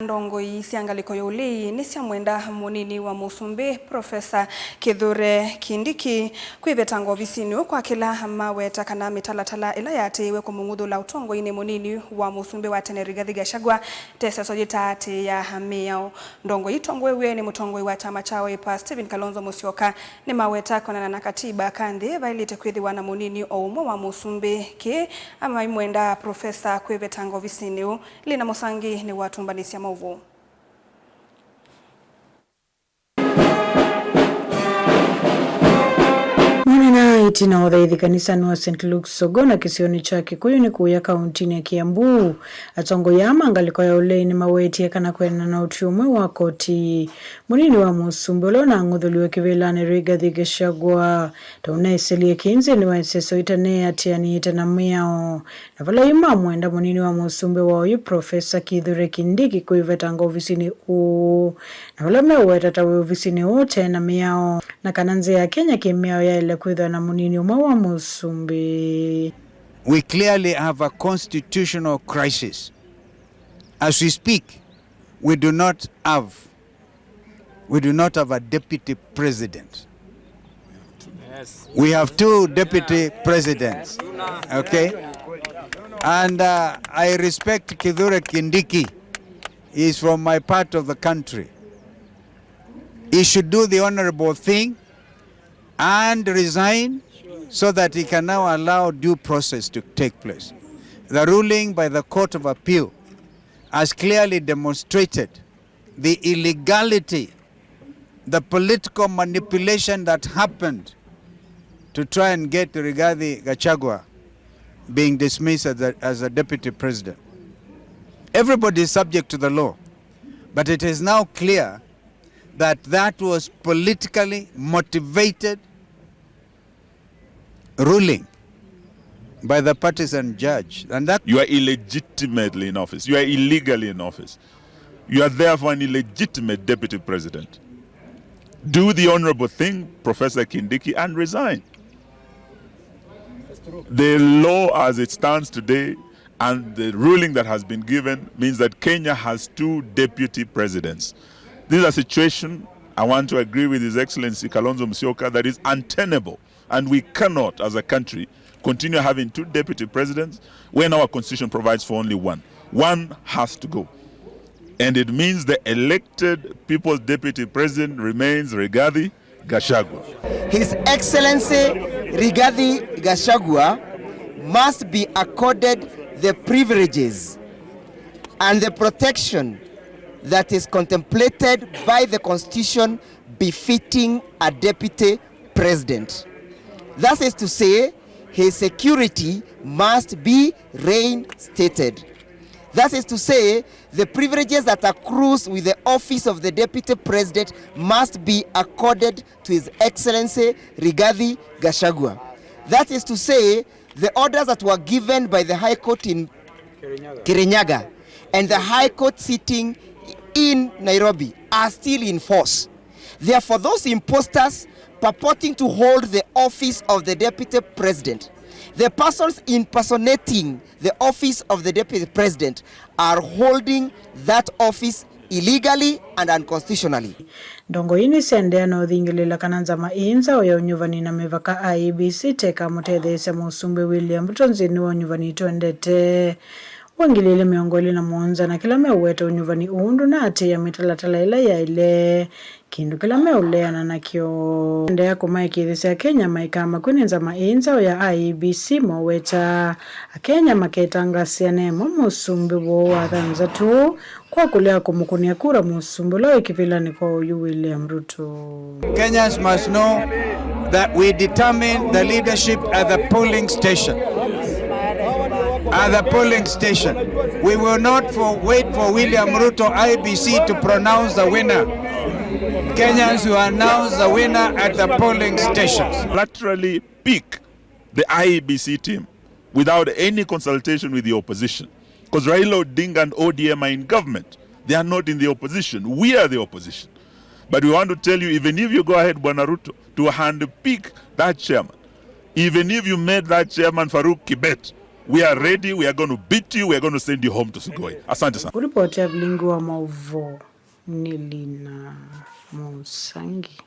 Ndongoi Sya Ngaliko ya Ulei, Nisyamwenda Munini wa Musumbi, Prof Kithure Kindiki, Kwivetanga Uvisini kwa Kila, Meuweta kana Mitalatala ila Yaatiwe Kumung'uthula Utongoini Munini wa Musumbi wa Tene Rigathi Gachagua, Iseso Yitaatiya Miao. Ndongoi Tongwewe ni mutongoi wa chama chao ipa Stephen Kalonzo Musyoka ni Meuweta konana na katiba kandi vailite kwithiwa na Munini oumwe wa Musumbi ki ama Mwenda Prof Kwivetanga Uvisini lina musangi ni watumbanisia mauvu. Itina wathaithi kanisani wa St. Luke's Sogona kisioni cha Kikuyu ni kuya kauntini ya Kiambu. Atongoini Ngaliko ya Ulei ni Meuweta kana Kwenda na utiumwe wa koti. Munini wa Musumbi ulona ng'uthuliwe kivilani Rigathi Gachagua. Tauna iselie kinzi ni wa Iseso Tene Yaatiwe na Miao. Na vala Mwenda Munini wa Musumbi wa uyu Prof Kithure Kindiki Kwivetanga Uvisini na vala Meuweta tawe Uvisini Tene na Miao. Na kananze ya Kenya Miao ya ile kwitha na Munini wa Musumbi. We clearly have a constitutional crisis. As we speak, we do not have a deputy president. We have two deputy presidents. Okay? And I respect Kithure Kindiki. He is from my part of the country. He should do the honorable thing and resign so that he can now allow due process to take place. The ruling by the Court of Appeal has clearly demonstrated the illegality, the political manipulation that happened to try and get Rigathi Gachagua being dismissed as a deputy president. Everybody is subject to the law, but it is now clear that was politically motivated ruling by the partisan judge. And that you are illegitimately in office. You are illegally in office. You are therefore an illegitimate deputy president. Do the honorable thing, Professor Kindiki, and resign. The law as it stands today and the ruling that has been given means that Kenya has two deputy presidents. This is a situation, I want to agree with His Excellency Kalonzo Musyoka, that is untenable. And we cannot, as a country, continue having two deputy presidents when our constitution provides for only one. One has to go. And it means the elected people's deputy president remains Rigathi Gachagua. His Excellency Rigathi Gachagua must be accorded the privileges and the protection that is contemplated by the Constitution befitting a deputy president. That is to say, his security must be reinstated. That is to say, the privileges that accrues with the office of the deputy president must be accorded to His Excellency Rigathi Gachagua. That is to say, the orders that were given by the High Court in Kirinyaga and the High Court sitting in Nairobi are still in force. Therefore, those imposters purporting to hold the office of the deputy president, the persons impersonating the office of the deputy president are holding that office illegally and unconstitutionally. Ndongoi Sya no thingilila kananza mainza ya unyuvani na mevaka IEBC teka mutethesya Musumbi William Butonzini wa unyuvani twendete wangilile miongoli na muonza na kila Meuweta unyuvani uundu na ate ya Mitalatala ila ya ile kindu kila Meuleana nakyo ndea kumaikithisa Kenya maikama kuninza mainza ya IEBC Meuweta Kenya maketangasya nemo Musumbi wo wathanza tu kwa kulea kumukunia kura Musumbi lo ikipilani kwa uyu William Ruto. Kenyans must know that we determine the leadership at the polling station. At the polling station. We will not wait for William Ruto IBC to pronounce the winner. Kenyans will announce the winner at the polling stations. Laterally pick the IEBC team without any consultation with the opposition. Because Raila Odinga and ODM are in government. They are not in the opposition. We are the opposition. But we want to tell you, even if you go ahead, Bwana Ruto, to hand pick that chairman, even if you made that chairman Farouk Kibet, We are ready. We are going to beat you. We are going to send you home to Sugoi. Asante sana. Kuripoti ya Vilingu wa Mauvo, Nilina Musangi.